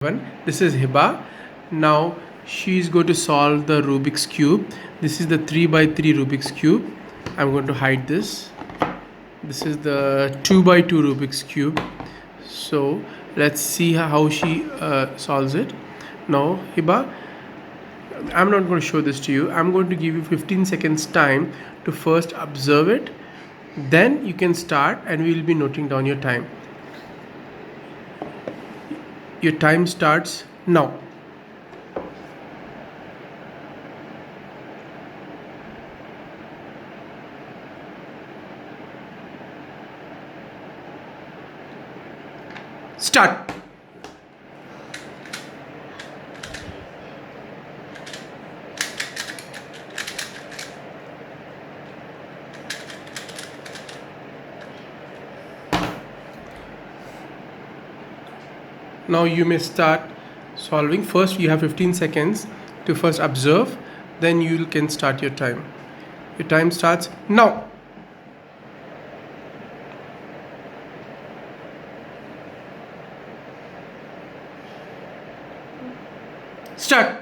This is Hiba. Now she is going to solve the Rubik's cube. This is the 3 by 3 Rubik's cube. I'm going to hide this. This is the 2 by 2 Rubik's cube. So let's see how she solves it. Now Hiba, I'm not going to show this to you. I'm going to give you 15 seconds time to first observe it. Then you can start and we will be noting down your time. Your time starts now. Start. Now you may start solving. First you have 15 seconds to first observe, then you can start your time. Your time starts now. Start.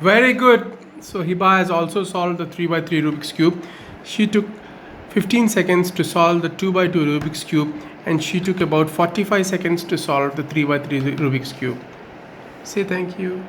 Very good. So Hiba has also solved the 3 by 3 Rubik's cube. She took 15 seconds to solve the 2 by 2 Rubik's cube, and she took about 45 seconds to solve the 3 by 3 Rubik's cube. Say thank you.